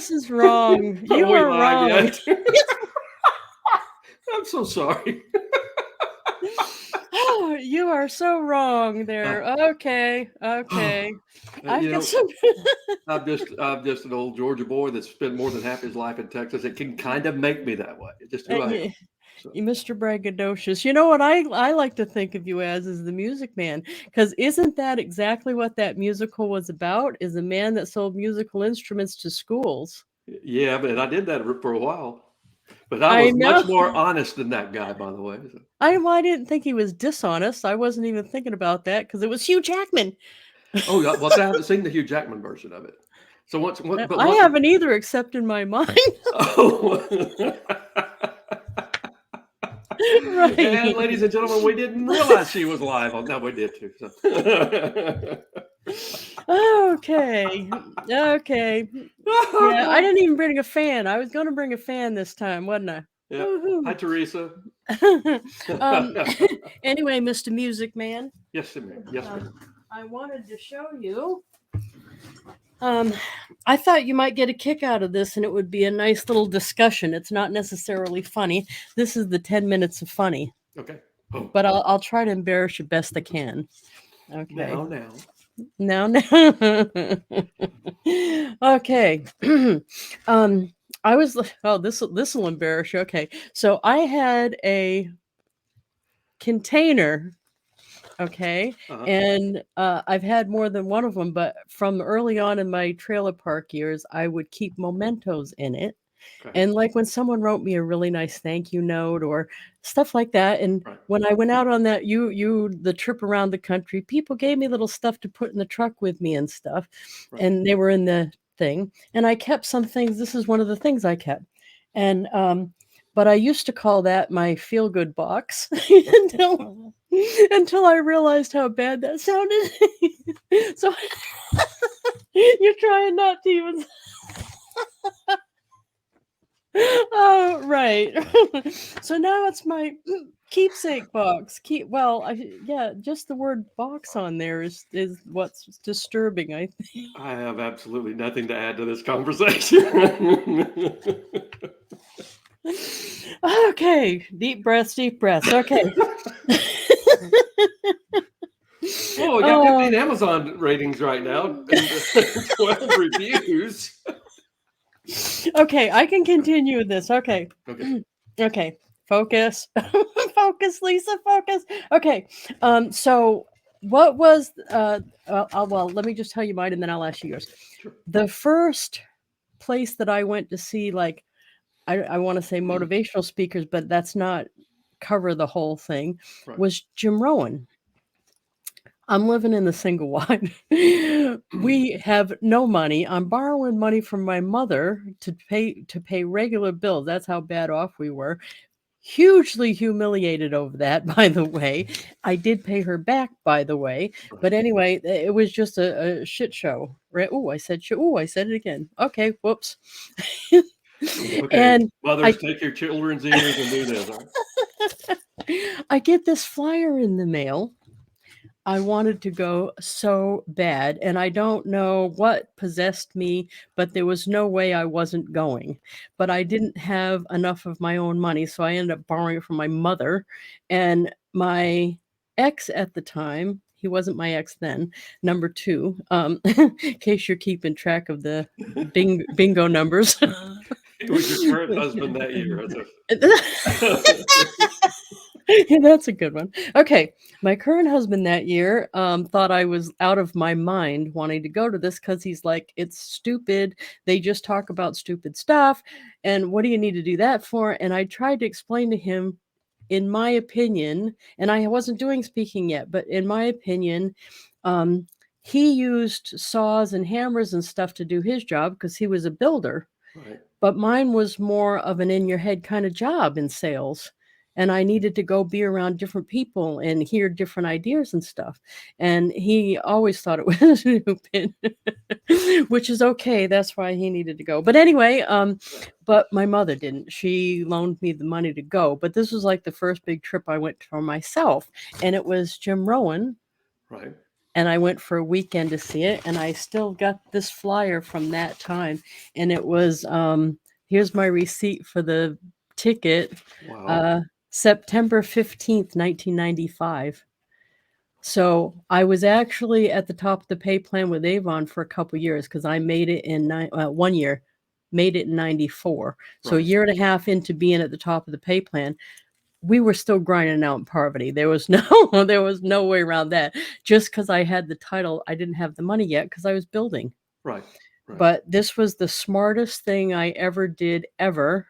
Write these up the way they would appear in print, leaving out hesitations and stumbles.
This is wrong. Are You we are live wrong. yet? I'm so sorry. Oh, you are so wrong there. Okay. I've You got know, some. I'm just an old Georgia boy that's spent more than half his life in Texas. It can kind of make me that way. It's just who I am. Yeah, So, you Mr. Braggadocious. You know what I like to think of you as is the music man. Because isn't that exactly what that musical was about? Is a man that sold musical instruments to schools. yeah, but I did that for a while. But I I was know. much more honest than that guy, by the way. So. I didn't think he was dishonest. I wasn't even thinking about that because it was Hugh Jackman. Oh, yeah. Well, I haven't seen the Hugh Jackman version of it. So I haven't either, except in my mind. Oh. And Right. ladies and gentlemen, we didn't realize she was live on. No, we did too. So. Okay. Okay. Yeah, I didn't even bring a fan. I was going to bring a fan this time, wasn't I? Yeah. Hi, Woohoo. Teresa. um, anyway, Mr. Music Man, Yes, ma'am. Yes, ma'am. I wanted to show you. I thought you might get a kick out of this and it would be a nice little discussion. It's not necessarily funny. This is the 10 minutes of funny. Okay. Oh. But I'll try to embarrass you best I can. Okay. Now. Now. Okay. I was this will embarrass you. Okay. So I had a container. Okay. Uh-huh. And I've had more than one of them, but from early on in my trailer park years, I would keep mementos in it. Okay. And like when someone wrote me a really nice thank you note or stuff like that. And Right. when I went out on that the trip around the country, people gave me little stuff to put in the truck with me and stuff. Right. And they were in the thing. And I kept some things. This is one of the things I kept. And but I used to call that my feel good box until I realized how bad that sounded. So you're trying not to even. Oh, right. So now it's my keepsake box. Just the word box on there is what's disturbing, I think. I have absolutely nothing to add to this conversation. Okay, deep breaths. Okay. Oh, we got 15 Amazon ratings right now and 12 reviews. Okay, I can continue with this. Okay. Okay. Okay. Focus. Focus, Lisa, focus. Okay. So what was well, let me just tell you mine and then I'll ask you yours. Sure. The first place that I went to see, like, I want to say motivational speakers, but that's not cover the whole thing, Right. was Jim Rohn. I'm living in the single wide. We have no money. I'm borrowing money from my mother to pay regular bills. That's how bad off we were. Hugely humiliated over that, by the way. I did pay her back, by the way. Right. But anyway, it was just a shit show. Right? Oh, I said shit. Oh, I said it again. Okay, whoops. Okay, And mothers, take your children's ears and do this. Right? I get this flyer in the mail. I wanted to go so bad, and I don't know what possessed me, but there was no way I wasn't going. But I didn't have enough of my own money, so I ended up borrowing it from my mother. And my ex at the time, he wasn't my ex then, number 2, in case you're keeping track of the bingo numbers. It was your current husband that year. That's a good one. Okay, my current husband that year thought I was out of my mind wanting to go to this because he's like, it's stupid. They just talk about stupid stuff. And what do you need to do that for? And I tried to explain to him, in my opinion, and I wasn't doing speaking yet, but in my opinion, he used saws and hammers and stuff to do his job because he was a builder. Right. But mine was more of an in your head kind of job in sales. And I needed to go be around different people and hear different ideas and stuff. And he always thought it was stupid, which is okay. That's why he needed to go. But anyway, but my mother didn't. She loaned me the money to go. But this was like the first big trip I went for myself. And it was Jim Rohn. Right. and I went for a weekend to see it, and I still got this flyer from that time, and it was here's my receipt for the ticket, Wow. uh, September 15th, 1995. So I was actually at the top of the pay plan with Avon for a couple years because I made it in 1 year, made it in '94. So a Right. year and a half into being at the top of the pay plan, we were still grinding out in poverty. There was no there was no way around that. Just because I had the title, I didn't have the money yet because I was building. Right. Right. But this was the smartest thing I ever did ever,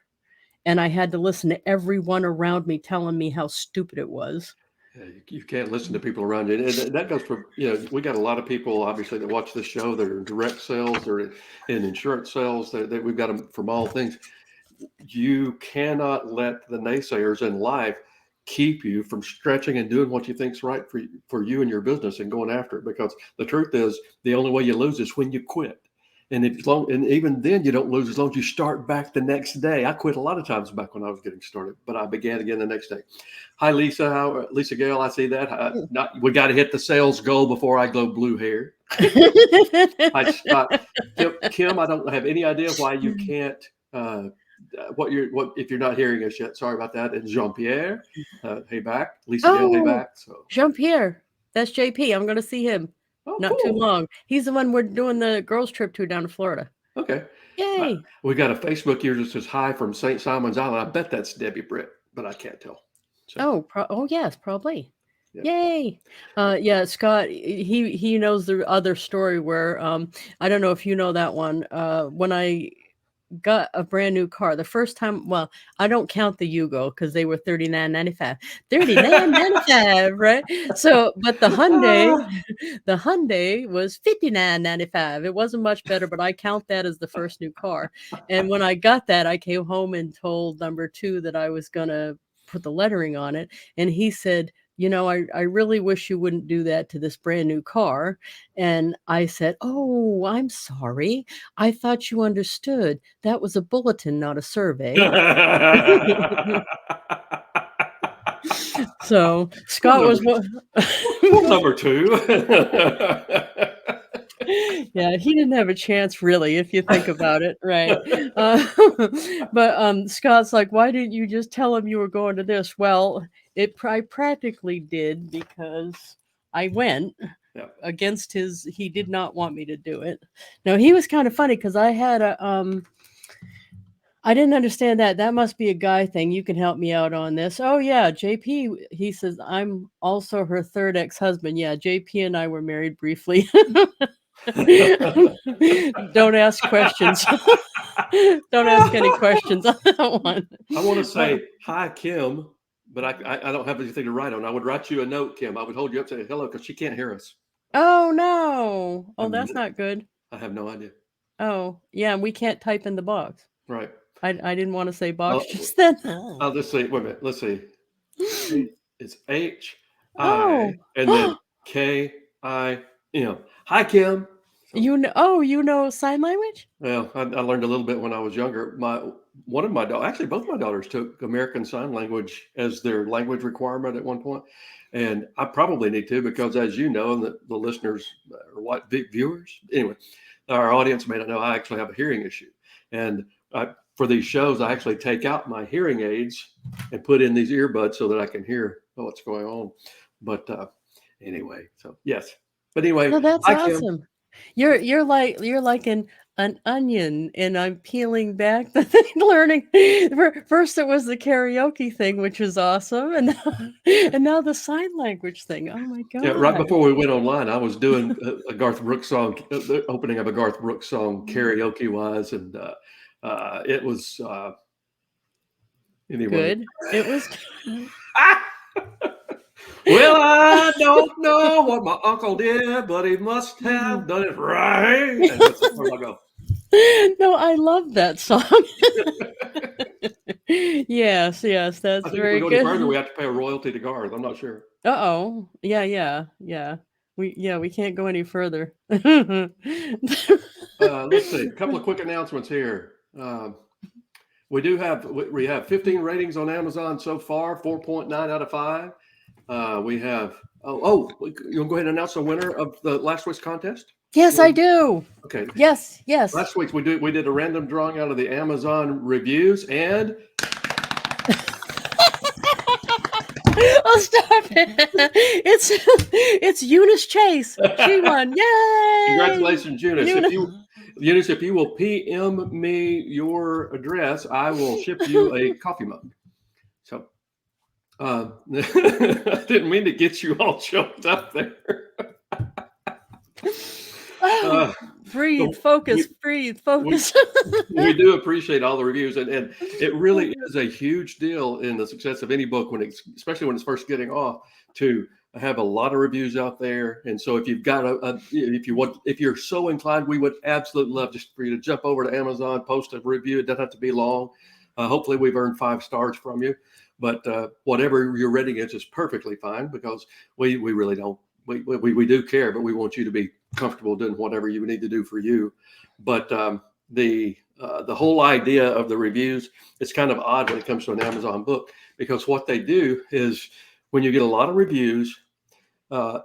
and I had to listen to everyone around me telling me how stupid it was. Yeah, you can't listen to people around you, and that goes for we got a lot of people obviously that watch this show that are in direct sales, they're in insurance sales. That we've got them from all things. You cannot let the naysayers in life keep you from stretching and doing what you think's right for you and your business and going after it. Because the truth is, the only way you lose is when you quit. And and even then you don't lose as long as you start back the next day. I quit a lot of times back when I was getting started, but I began again the next day. Hi, Lisa. Lisa Gale, I see that. We got to hit the sales goal before I go blue hair. Hi, Scott. Kim, I don't have any idea why you can't. What if you're not hearing us yet? Sorry about that. And Jean Pierre, hey back. Lisa Gale, hey Oh, back. So, Jean Pierre. That's JP. I'm gonna see him oh, not too cool. long. He's the one we're doing the girls' trip to down to Florida. Okay. Yay. We got a Facebook here that says hi from St. Simon's Island. I bet that's Debbie Britt, but I can't tell. So, Oh yes, probably. yeah. Yay. Yeah, Scott, he knows the other story where I don't know if you know that one. When I got a brand new car the first time, well, I don't count the Yugo because they were 39.95. 39.95, right? So, but the Hyundai, Ah. the Hyundai was 59.95. It wasn't much better, but I count that as the first new car. And when I got that, I came home and told number two that I was gonna put the lettering on it, and he said, I really wish you wouldn't do that to this brand new car. And I said, oh, I'm sorry. I thought you understood. That was a bulletin, not a survey. So Well, Scott number, was one. well, number two. Yeah, he didn't have a chance really, if you think about it, right? Uh, but Scott's like, why didn't you just tell him you were going to this? Well, I practically did because I went Yeah. against his. He did not want me to do it. Now he was kind of funny because I had a I didn't understand that. That must be a guy thing. You can help me out on this. Oh yeah, JP. He says I'm also her third ex-husband. Yeah, JP and I were married briefly. Don't ask questions. Don't ask any questions on that one. I want to Uh, say hi, Kim, but I don't have anything to write on. I would write you a note, Kim. I would hold you up and say hello because she can't hear us. oh no. Oh, I'm, that's not good. I have no idea. Oh yeah, we can't type in the box. Right. I didn't want to say box Oh, just then. let's see. Wait a minute. Let's see. It's HI Oh. and then KIM. Hi, Kim. So, You know sign language? well, I learned a little bit when I was younger. One of my daughters, actually, both my daughters took American Sign Language as their language requirement at one point, and I probably need to because, as you know, and the listeners or what viewers, anyway, our audience may not know I actually have a hearing issue, and for these shows, I actually take out my hearing aids and put in these earbuds so that I can hear what's going on. But anyway, so yes. But anyway, No, that's hi Kim. awesome. You're like an onion, and I'm peeling back the thing, learning. First, it was the karaoke thing, which was awesome, and now the sign language thing. Oh my Yeah, right god! before we went online, I was doing a Garth Brooks song, the opening of a Garth Brooks song, karaoke wise, and it was anyway. Good. It was. Well, I don't know what my uncle did, but he must have done it right. And that's where I go. No, I love that song. Yes, I that's think if we very go any further, good. we have to pay a royalty to Garth. I'm not sure. Uh-oh. Yeah. We can't go any further. Let's see. A couple of quick announcements here. We have 15 ratings on Amazon so far, 4.9 out of 5. We have You want to go ahead and announce the winner of the last week's contest? Yes, I do. Okay. Yes, yes. Last week we did a random drawing out of the Amazon reviews, and Oh, stop it. It's Eunice Chase. She won. Yay! congratulations, Eunice. Eunice. If you will PM me your address, I will ship you a coffee mug. So, I didn't mean to get you all choked up there. Uh, Breathe, so we, focus, breathe, we focus. we do appreciate all the reviews, and it really is a huge deal in the success of any book especially when it's first getting off, to have a lot of reviews out there. And so if you've got if you're so inclined, we would absolutely love just for you to jump over to Amazon, post a review. It doesn't have to be long. Hopefully we've earned 5 stars from you, but whatever your rating is perfectly fine, because we really don't. We do care, but we want you to be comfortable doing whatever you need to do for you. But the whole idea of the reviews, it's kind of odd when it comes to an Amazon book, because what they do is, when you get a lot of reviews, what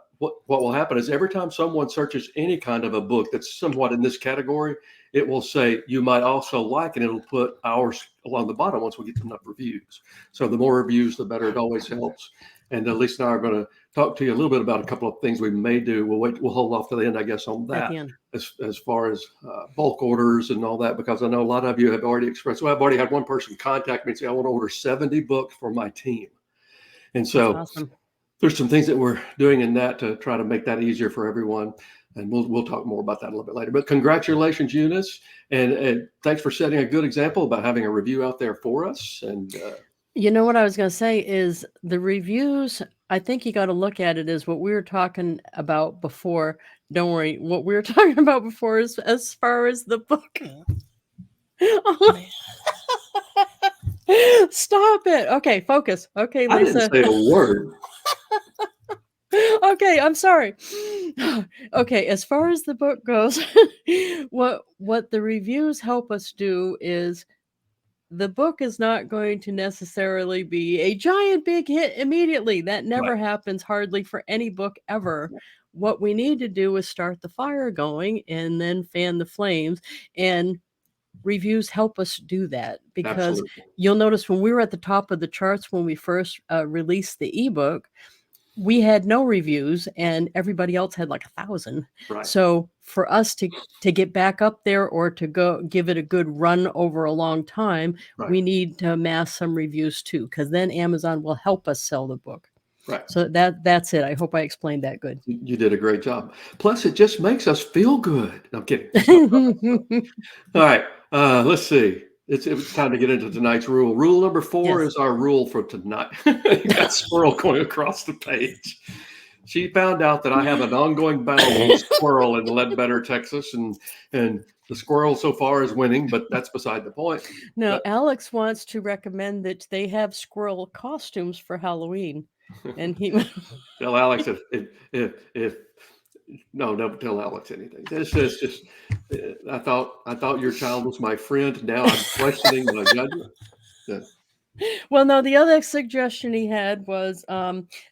will happen is every time someone searches any kind of a book that's somewhat in this category, it will say you might also like, and it'll put ours along the bottom once we get enough reviews. So the more reviews, the better. It always helps. And Lisa and I are going to talk to you a little bit about a couple of things we may do. We'll hold off to the end, I guess, on At that, the end. as far as bulk orders and all that, because I know a lot of you have already expressed. So I've already had one person contact me and say, I want to order 70 books for my team. And so awesome. There's some things that we're doing in that to try to make that easier for everyone. And we'll talk more about that a little bit later. But congratulations, Eunice. And thanks for setting a good example about having a review out there for us. And You know what I was going to say is the reviews, I think you got to look at it as what we were talking about before. Don't worry, what we were talking about before is as far as the book. Stop it. Okay, focus. Okay, I didn't Lisa. say a word. Okay, I'm sorry. Okay, as far as the book goes, what the reviews help us do is, the book is not going to necessarily be a giant big hit immediately. That never Right. happens hardly for any book ever. What we need to do is start the fire going and then fan the flames. And reviews help us do that, because Absolutely. you'll notice when we were at the top of the charts when we first released the ebook, we had no reviews and everybody else had like 1,000. Right. So for us to get back up there, or to go give it a good run over a long time, Right. we need to amass some reviews too, because then Amazon will help us sell the book. Right. So that's it. I hope I explained that good. You did a great job. Plus, it just makes us feel good. No, I'm kidding. All right. Let's see. It's time to get into tonight's rule. Rule number 4 Yes. is our rule for tonight. You got squirrel going across the page. She found out that I have an ongoing battle with a squirrel in Ledbetter, Texas, and the squirrel so far is winning, but that's beside the point. No, Alex wants to recommend that they have squirrel costumes for Halloween, and he Tell Alex if no, don't tell Alex anything. It's just I thought your child was my friend. Now I'm questioning my judgment. Yeah. Well, no, the other suggestion he had was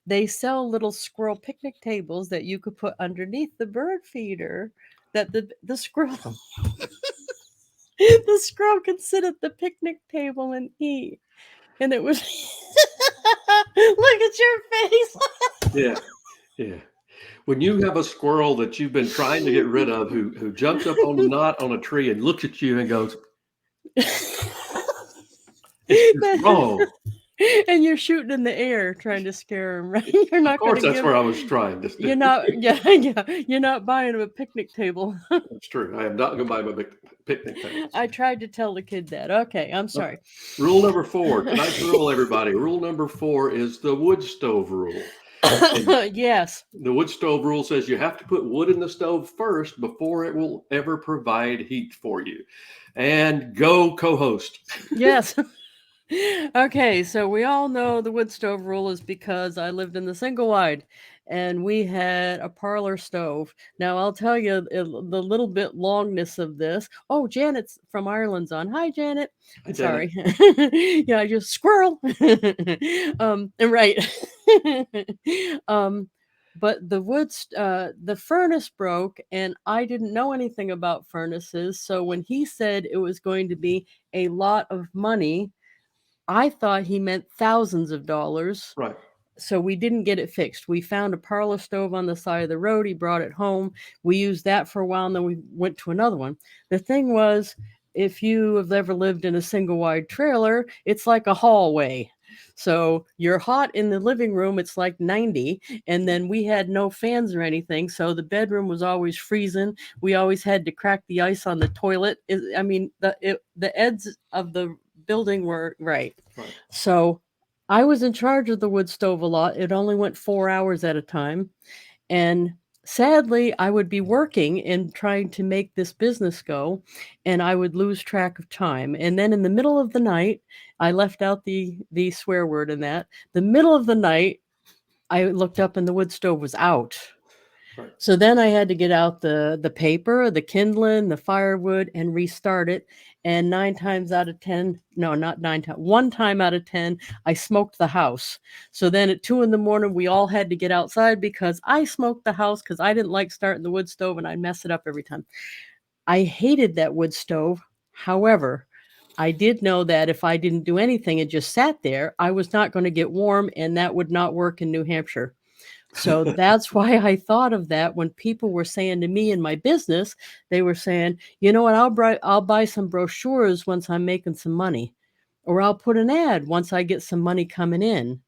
they sell little squirrel picnic tables that you could put underneath the bird feeder, that the squirrel the squirrel could sit at the picnic table and eat. And it was look at your face. Yeah. Yeah. When you have a squirrel that you've been trying to get rid of, who jumps up on a knot on a tree and looks at you and goes, "It's wrong." And you're shooting in the air trying to scare him, right? You're not. Of course, that's where I was trying to. You're not. Yeah. You're not buying him a picnic table. That's true. I am not going to buy my picnic table. I tried to tell the kid that. Okay, I'm sorry. Rule number 4. Tonight's rule, everybody. Rule number 4 is the wood stove rule. Yes. The wood stove rule says you have to put wood in the stove first before it will ever provide heat for you. And go, co-host. Yes. Okay, so we all know the wood stove rule is because I lived in the single wide and we had a parlor stove. Now I'll tell you the little bit longness of this. Oh, Janet's from Ireland's on. Hi, Janet. I'm sorry. Yeah, I just squirrel. And right. but the furnace broke, and I didn't know anything about furnaces. So when he said it was going to be a lot of money, I thought he meant thousands of dollars. Right. So we didn't get it fixed. We found a parlor stove on the side of the road. He brought it home. We used that for a while, and then we went to another one. The thing was, if you have ever lived in a single wide trailer, it's like a hallway. So you're hot in the living room, it's like 90, and then we had no fans or anything, so the bedroom was always freezing. We always had to crack the ice on the toilet. I mean, the eds of the building were right. Right. So I was in charge of the wood stove a lot. It only went 4 hours at a time, and sadly, I would be working and trying to make this business go, and I would lose track of time. And then in the middle of the night, I left out the swear word in that. The middle of the night, I looked up and the wood stove was out. Right. So then I had to get out the paper, the kindling, the firewood, and restart it. And 9 times out of 10, no, not 9 times, 1 time out of 10, I smoked the house. So then at 2 in the morning, we all had to get outside because I smoked the house because I didn't like starting the wood stove and I'd mess it up every time. I hated that wood stove. However, I did know that if I didn't do anything and just sat there, I was not going to get warm, and that would not work in New Hampshire. So that's why I thought of that when people were saying to me in my business, they were saying, "You know what? I'll buy some brochures once I'm making some money, or I'll put an ad once I get some money coming in."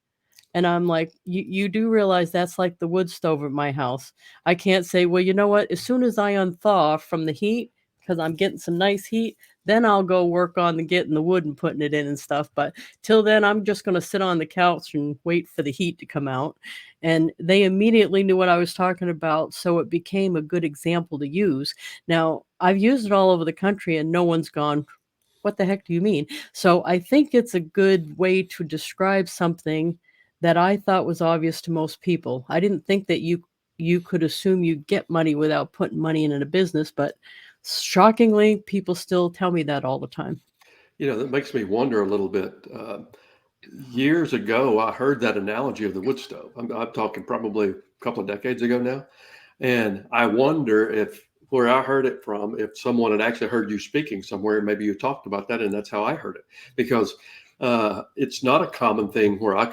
And I'm like, you do realize that's like the wood stove at my house. I can't say, well, you know what? As soon as I unthaw from the heat, because I'm getting some nice heat, then I'll go work on getting the wood and putting it in and stuff. But till then, I'm just going to sit on the couch and wait for the heat to come out. And they immediately knew what I was talking about. So it became a good example to use. Now, I've used it all over the country, and no one's gone, what the heck do you mean? So I think it's a good way to describe something that I thought was obvious to most people. I didn't think that you could assume you get money without putting money in a business, but shockingly, people still tell me that all the time. That makes me wonder a little bit. Years ago, I heard that analogy of the wood stove. I'm talking probably a couple of decades ago now. And I wonder if where I heard it from, if someone had actually heard you speaking somewhere, maybe you talked about that, and that's how I heard it. Because it's not a common thing where I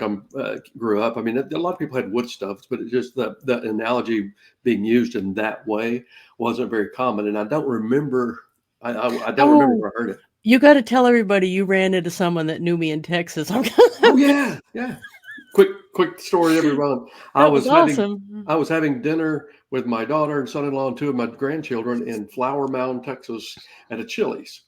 grew up. I mean, a lot of people had wood stoves, but it just the analogy being used in that way wasn't very common. And I don't remember. I don't remember Oh, where I heard it. you got to tell everybody you ran into someone that knew me in Texas. Oh yeah, yeah. Quick story, everyone. I That was was having awesome. I was having dinner with my daughter and son-in-law and two of my grandchildren in Flower Mound, Texas, at a Chili's.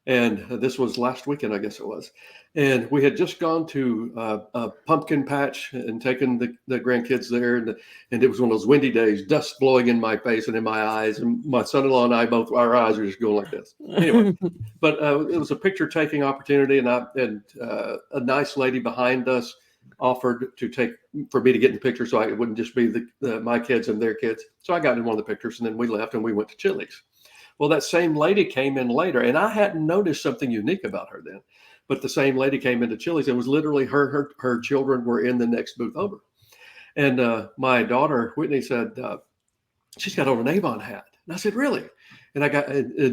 And this was last weekend, I guess it was. And we had just gone to a pumpkin patch and taken the grandkids there. And it was one of those windy days, dust blowing in my face and in my eyes. And my son-in-law and I both, our eyes were just going like this. Anyway, but it was a picture taking opportunity. And a nice lady behind us offered for me to get in the picture so it wouldn't just be my kids and their kids. So I got in one of the pictures, and then we left and we went to Chili's. Well, that same lady came in later, and I hadn't noticed something unique about her then. But the same lady came into Chili's. It was literally her children were in the next booth over. And my daughter, Whitney, said, she's got on an Avon hat. And I said, really? And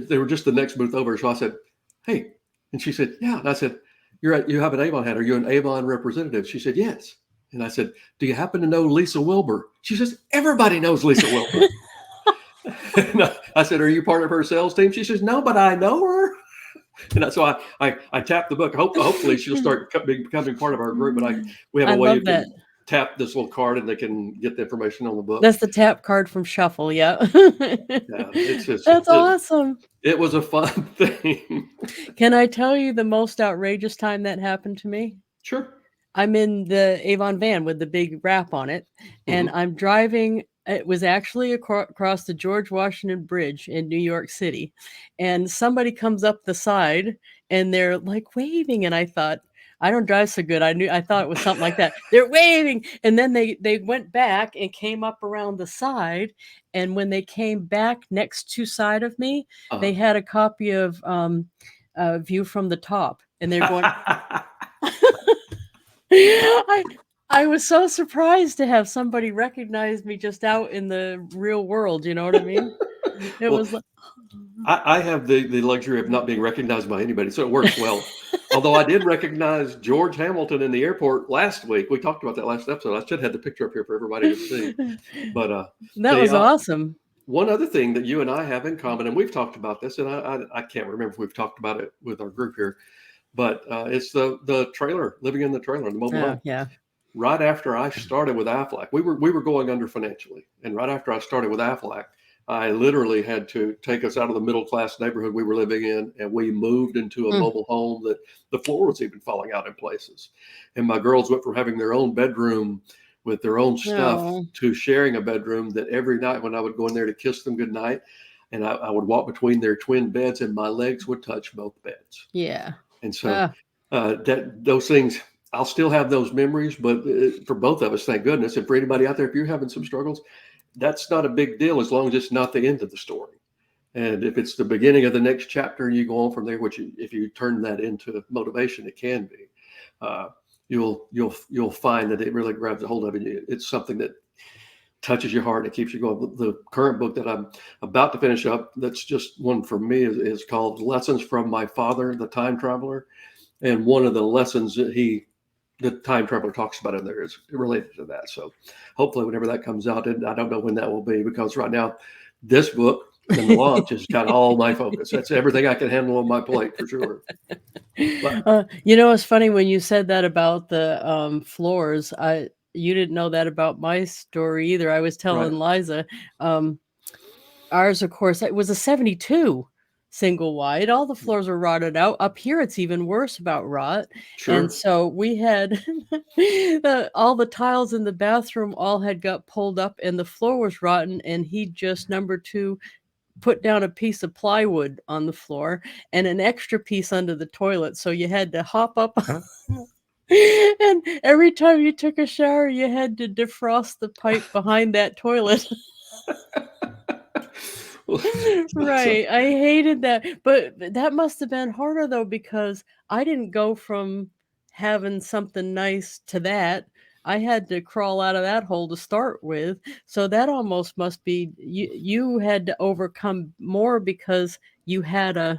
they were just the next booth over. So I said, hey. And she said, yeah. And I said, you have an Avon hat. Are you an Avon representative? She said, yes. And I said, do you happen to know Lisa Wilber? She says, everybody knows Lisa Wilber. And I said, are you part of her sales team? She says, no, but I know her. And so I tapped the book. Hopefully she'll start becoming part of our group. But we have a way you can tap this little card and they can get the information on the book. That's the tap card from Shuffle. Yeah. That's awesome. It was a fun thing. Can I tell you the most outrageous time that happened to me? Sure. I'm in the Avon van with the big wrap on it, and I'm driving. It was actually across the George Washington Bridge in New York City, and somebody comes up the side and they're like waving, and I thought, I don't drive so good. I thought it was something like that. They're waving, and then they went back and came up around the side, and when they came back next to side of me, they had a copy of View from the Top, and they're going. I was so surprised to have somebody recognize me just out in the real world, you know what I mean? It Well, was like I have the luxury of not being recognized by anybody, so it works well. Although I did recognize George Hamilton in the airport last week. We talked about that last episode. I should have the picture up here for everybody to see. But That the was awesome. one other thing that you and I have in common, and we've talked about this, and I can't remember if we've talked about it with our group here, but it's the trailer, living in the trailer, the mobile Oh, home. yeah. Right after I started with Aflac, we were going under financially, and right after I started with Aflac, I literally had to take us out of the middle class neighborhood we were living in, and we moved into a Mm. mobile home that the floor was even falling out in places. And my girls went from having their own bedroom with their own stuff No. to sharing a bedroom that every night when I would go in there to kiss them goodnight, and I would walk between their twin beds, and my legs would touch both beds. Yeah. And so Uh, that those things, I'll still have those memories, but for both of us, thank goodness. And for anybody out there, if you're having some struggles, that's not a big deal as long as it's not the end of the story. And if it's the beginning of the next chapter and you go on from there, which if you turn that into motivation, it can be. Uh, you'll find that it really grabs a hold of you. It's something that touches your heart and it keeps you going. The current book that I'm about to finish up, that's just one for me, is called Lessons from My Father, the Time Traveler. And one of the lessons that the time traveler talks about in there is related to that. So hopefully whenever that comes out, and I don't know when that will be, because right now this book and the launch has got all my focus. That's everything I can handle on my plate for sure. But it's funny when you said that about the floors. You didn't know that about my story either. I was right, telling Liza, um, ours, of course, it was a 72 single wide. All the floors were rotted out. Up here, it's even worse about rot. And sure. so we had all the tiles in the bathroom all had got pulled up and the floor was rotten. And he just, number two, put down a piece of plywood on the floor and an extra piece under the toilet. So you had to hop up. And every time you took a shower, you had to defrost the pipe behind that toilet. So, Right. I hated that. But that must have been harder though, because I didn't go from having something nice to that. I had to crawl out of that hole to start with. So that almost must be you had to overcome more because you had I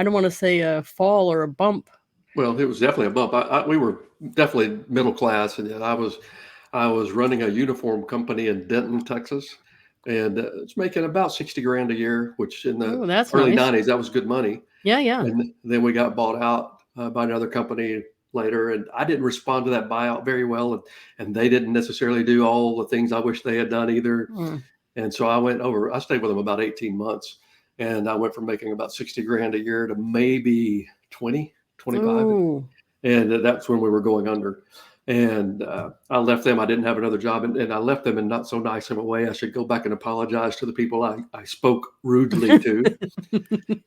don't want to say a fall or a bump. well, it was definitely a bump. We were definitely middle class, and I was running a uniform company in Denton, Texas, and it's making about 60 grand a year, which in the Oh, that's early nice. 90s that was good money. Yeah, yeah. And then we got bought out by another company later, and I didn't respond to that buyout very well, and they didn't necessarily do all the things I wish they had done either. Mm. And so I stayed with them about 18 months, and I went from making about 60 grand a year to maybe 20, 25. Ooh. And that's when we were going under. And I left them. I didn't have another job, and I left them in not so nice of a way. I should go back and apologize to the people I spoke rudely to.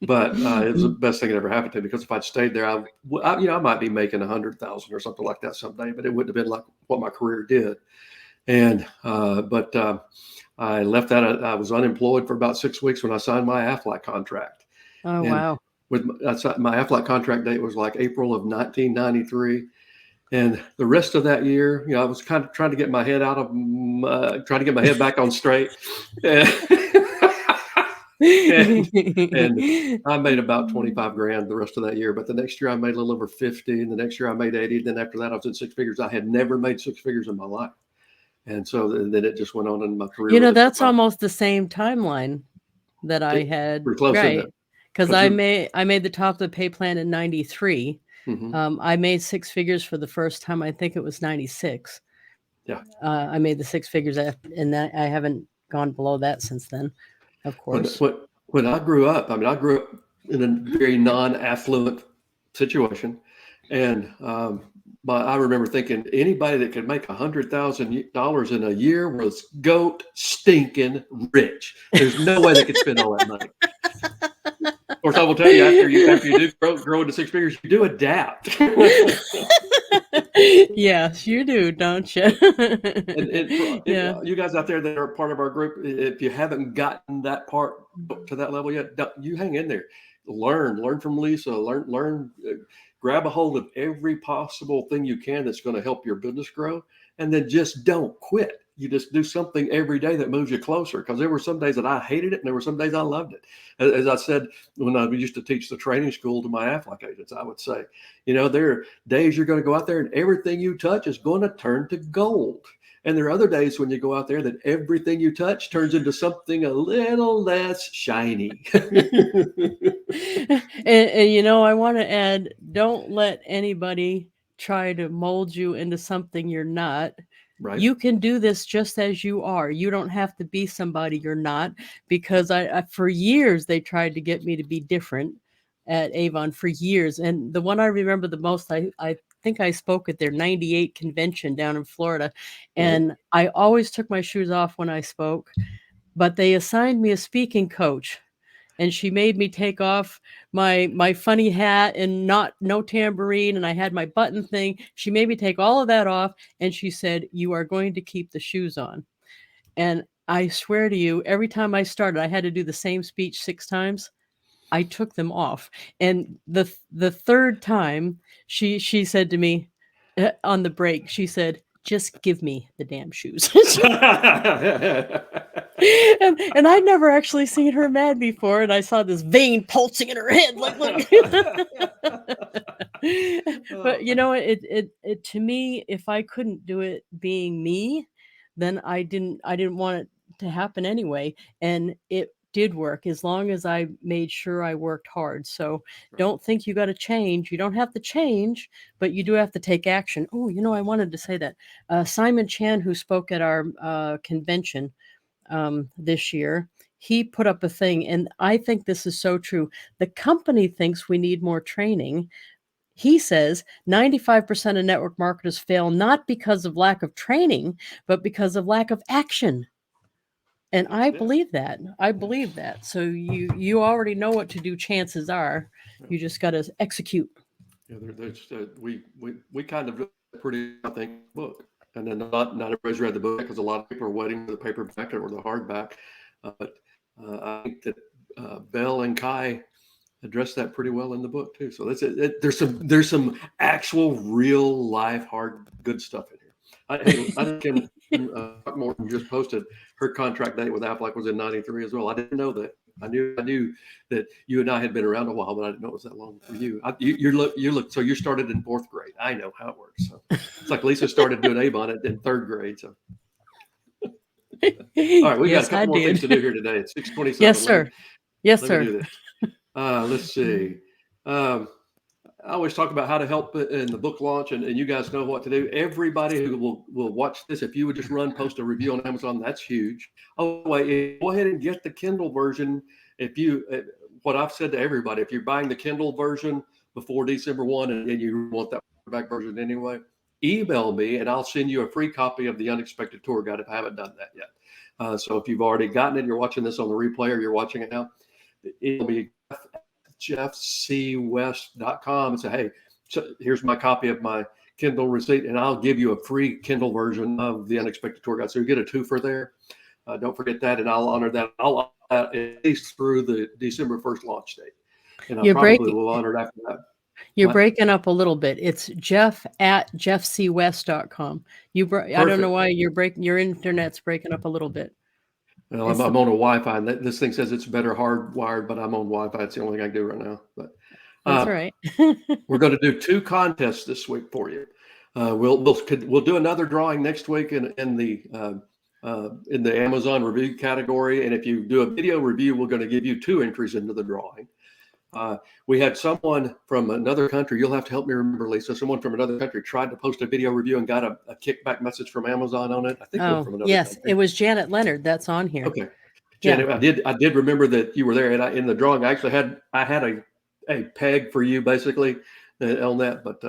But it was the best thing that ever happened to me, because if I'd stayed there, I might be making 100,000 or something like that someday, but it wouldn't have been like what my career did. And but I left that. I was unemployed for about 6 weeks when I signed my Aflac contract. Oh, And wow. with my Aflac contract date was like April of 1993. And the rest of that year, I was kind of trying to get my head trying to get my head back on straight. And I made about 25 grand the rest of that year. But the next year I made a little over 50, and the next year I made 80. Then after that, I was in six figures. I had never made six figures in my life. And so then it just went on, and my career really took That's off. almost the same timeline that I had, Pretty close, isn't right? it? Because Because you're, I made the top of the pay plan in '93. mhm, I made six figures for the first time. I think it was '96. yeah. I made the six figures, and that I haven't gone below that since then, of When course. when when I grew up, I mean, I grew up in a very non-affluent situation, and but I remember thinking anybody that could make $100,000 in a year was goat stinking rich. There's no way they could spend all that money. Of course, I will tell you, after you do grow into six figures, you do adapt. Yes, you do, don't you? And for Yeah. you guys out there that are part of our group, if you haven't gotten that part to that level yet, you hang in there. Learn from Lisa. Learn. grab a hold of every possible thing you can that's going to help your business grow, and then just don't quit. You just do something every day that moves you closer. Because there were some days that I hated it, and there were some days I loved it. As I said, when I used to teach the training school to my Aflac agents, I would say, there are days you're going to go out there and everything you touch is going to turn to gold. And there are other days when you go out there that everything you touch turns into something a little less shiny. And I want to add, don't let anybody try to mold you into something you're not. Right. You can do this just as you are. You don't have to be somebody you're not, because I for years they tried to get me to be different at Avon for years. And the one I remember the most, I think I spoke at their 98 convention down in Florida, Right. and I always took my shoes off when I spoke, but they assigned me a speaking coach, and she made me take off my funny hat and no tambourine, and I had my button thing. She made me take all of that off, and she said, "You are going to keep the shoes on." And I swear to you, every time I started, I had to do the same speech 6 times. I took them off. And the third time, she said to me, on the break, she said, "Just give me the damn shoes." And I'd never actually seen her mad before, and I saw this vein pulsing in her head, like, look. But it to me, if I couldn't do it being me, then I didn't want it to happen anyway, and it did work as long as I made sure I worked hard. So Right. don't think you got to change. You don't have to change, but you do have to take action. Oh, I wanted to say that Simon Chan, who spoke at our convention this year, he put up a thing, and I think this is so true. The company thinks we need more training. He says 95% of network marketers fail not because of lack of training, but because of lack of action. And Yeah. I Yeah. believe that. I Yeah. believe that. So you already know what to do. Chances are, Yeah. you just got to execute. Yeah, there's we kind of pretty, I think, book, and then not everybody's read the book because a lot of people are waiting for the paperback or the hardback. But I think that Bell and Kai address that pretty well in the book too. So there's some actual real life hard good stuff in here. I think Morton just posted her contract date with Aflac was in '93 as well. I didn't know that. I knew that you and I had been around a while, but I didn't know it was that long for you. You look. So you started in 4th grade. I know how it works. So it's like Lisa started doing Avon in 3rd grade. So all right, we got a Yes, I couple more things did. to do here today. It's 6:27. Yes, Let me sir. Yes, let me sir. do this. Let's see. Um, I always talk about how to help in the book launch, and you guys know what to do. Everybody who will watch this, if you would just post a review on Amazon, that's huge. Oh, wait, go ahead and get the Kindle version. If you, what I've said to everybody, if you're buying the Kindle version before December 1 and you want that back version anyway, email me and I'll send you a free copy of the Unexpected Tour Guide if I haven't done that yet. So if you've already gotten it, you're watching this on the replay or you're watching it now, email me jeffcwest.com and say, hey, so here's my copy of my Kindle receipt, and I'll give you a free Kindle version of the Unexpected Tour Guide. So you get a 2 for there. Don't forget that, and I'll honor that. I'll honor that at least through the December 1st launch date, and I You're probably breaking will honor it after that. you're What? breaking up a little bit. It's jeff@jeffcwest.com. I don't know Perfect. why your internet's breaking up a little bit. Well, It's I'm the on a Wi-Fi, and this thing says it's better hardwired, but I'm on Wi-Fi. It's the only thing I can do right now. But That's uh, all right. we're going to do 2 contests this week for you. We'll do another drawing next week in the Amazon review category, and if you do a video review, we're going to give you 2 entries into the drawing. We had someone from another country. You'll have to help me remember, Lisa. Someone from another country tried to post a video review and got a kickback message from Amazon on it. I think it was Oh, from another yes, it country. was Janet Leonard that's on here. Okay, Yeah. Janet, I did remember that you were there, and in the drawing, I actually had a peg for you basically on that, but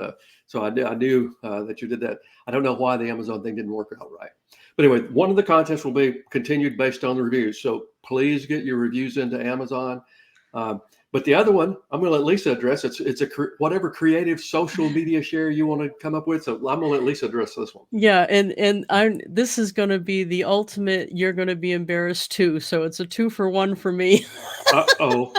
so I knew that you did that. I don't know why the Amazon thing didn't work out right, but anyway, one of the contests will be continued based on the reviews. So please get your reviews into Amazon. But the other one, I'm going to let Lisa address. It's whatever creative social media share you want to come up with. So I'm going to let Lisa address this one. Yeah, and this is going to be the ultimate. You're going to be embarrassed too. So it's a 2 for 1 for me. Uh-oh.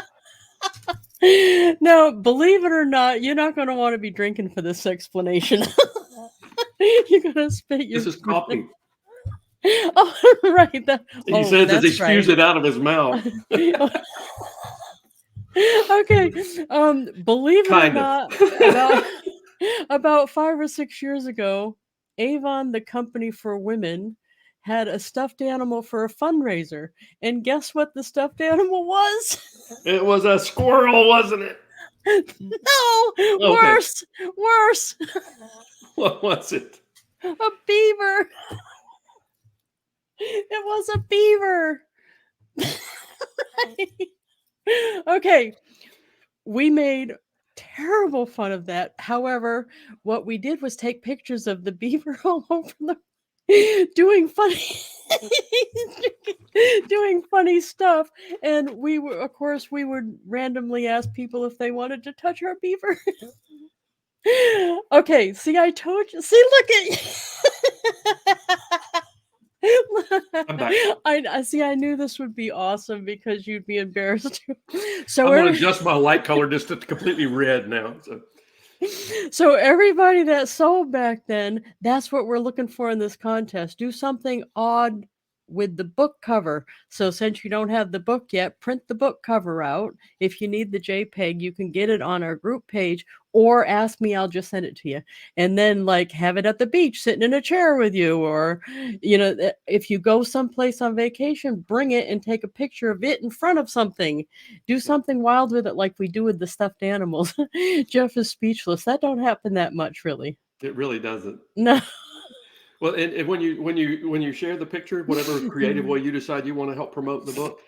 Now, believe it or not, you're not gonna wanna be drinking for this explanation. You're gonna spit your This is coffee. Oh, right, He says as he that's spews right. it out of his mouth. Okay, believe it or Kind of. not, about about 5 or 6 years ago, Avon, the company for women, had a stuffed animal for a fundraiser, and guess what the stuffed animal was? It was a squirrel, wasn't it? No, Okay. worse, What was it? a beaver. It was a beaver. Okay, we made terrible fun of that. However, what we did was take pictures of the beaver all over the doing funny doing funny stuff, and we were of course, we would randomly ask people if they wanted to touch our beaver. Okay, see, I told you. See, look at I'm back. I see, I knew this would be awesome because you'd be embarrassed too. So I'm gonna every adjust my light color just to completely red now. So so everybody that sold back then, that's what we're looking for in this contest. Do something odd with the book cover. So since you don't have the book yet, print the book cover out. If you need the JPEG, you can get it on our group page or ask me, I'll just send it to you. And then like have it at the beach sitting in a chair with you, or if you go someplace on vacation, bring it and take a picture of it in front of something. Do something wild with it like we do with the stuffed animals. Jeff is speechless. That don't happen that much, really. it really doesn't. No. Well, and when you share the picture, whatever creative way you decide you want to help promote the book,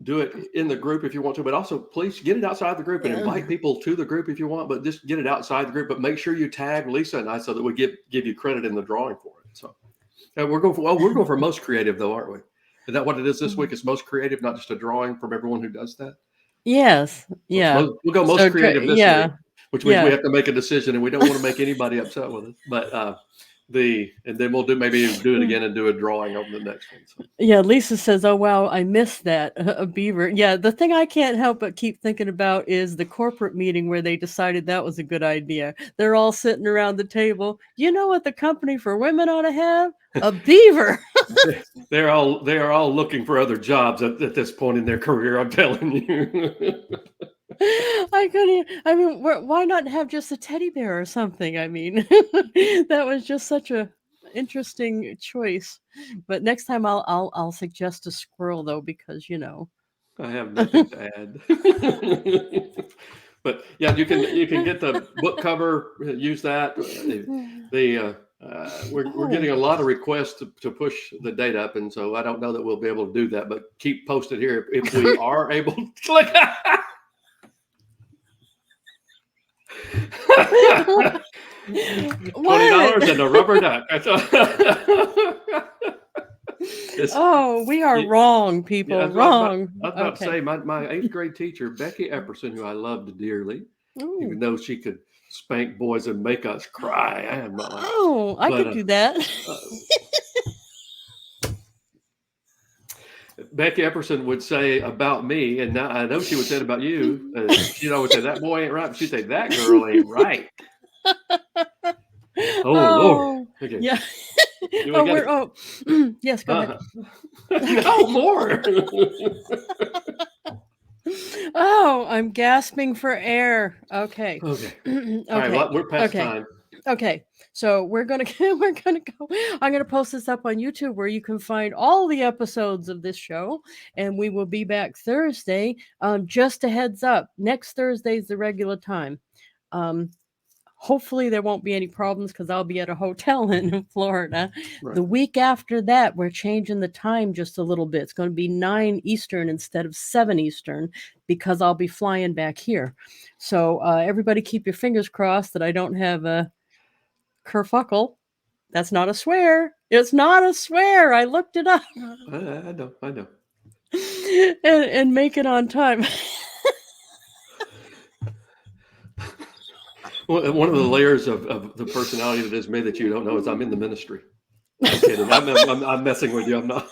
do it in the group if you want to, but also please get it outside the group and invite people to the group if you want, but just get it outside the group. But make sure you tag Lisa and I so that we give you credit in the drawing for it. So we're going for most creative though, aren't we? Is that what it is this week? It's most creative, not just a drawing from everyone who does that. Yes. Yeah. We'll go most So creative this week, yeah. which means we Yeah. have to make a decision, and we don't want to make anybody upset with us. But and then we'll maybe do it again and do a drawing on the next one. So. Yeah, Lisa says, "Oh wow, I missed that a beaver." Yeah, the thing I can't help but keep thinking about is the corporate meeting where they decided that was a good idea. They're all sitting around the table. You know what the company for women ought to have? A beaver. They are all looking for other jobs at this point in their career. I'm telling you. I couldn't. I mean, why not have just a teddy bear or something? I mean, that was just such a interesting choice. But next time I'll suggest a squirrel though, because I have nothing to add. But yeah, you can get the book cover, use that. We're getting a Oh. lot of requests to push the date up, and so I don't know that we'll be able to do that. But keep posted here if we are able to click. $20 What? and a rubber duck. Oh, we are wrong, Yeah, people. that's what Wrong. I was about to Okay. say. My eighth grade teacher, Becky Epperson, who I loved dearly, even Ooh. though she could spank boys and make us cry. I am not like, Oh, I but could do that. uh, Becky Epperson would say about me, and now I know she would say it about you. She'd always say that boy ain't right, but she'd say that girl ain't right. Oh Lord. Oh, Okay. yeah. We Oh, got yes, go ahead. no more. Oh, I'm gasping for air. Okay. Okay. All right. Okay. Well, we're past Okay. time. Okay. So we're gonna we're gonna go. I'm gonna post this up on YouTube where you can find all the episodes of this show, and we will be back Thursday. Just a heads up, next Thursday is the regular time. Um, Hopefully there won't be any problems because I'll be at a hotel in Florida. Right. The week after that, we're changing the time just a little bit. It's going to be 9 Eastern instead of 7 Eastern because I'll be flying back here. So everybody keep your fingers crossed that I don't have a kerfuckle. That's not a swear. It's not a swear. I looked it up. I know. and make it on time. Well, one of the layers of the personality that is me that you don't know is I'm in the ministry. I'm kidding. I'm messing with you. I'm not.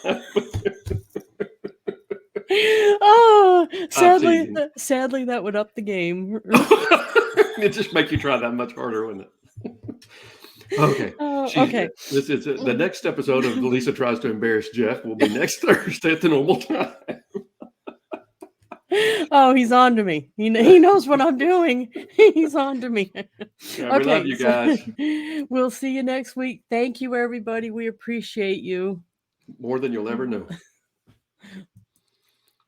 Oh, I'm Sadly, teasing. sadly, that would up the game. It just make you try that much harder, wouldn't it? Okay. Oh, She's okay. this is the Mm. next episode of Lisa Tries to Embarrass Jeff will be next Thursday at the normal time. Oh, he's on to me. He knows what I'm doing. He's on to me. Yeah, we love Okay, you so guys we'll see you next week. Thank you, everybody. We appreciate you. more than you'll ever know.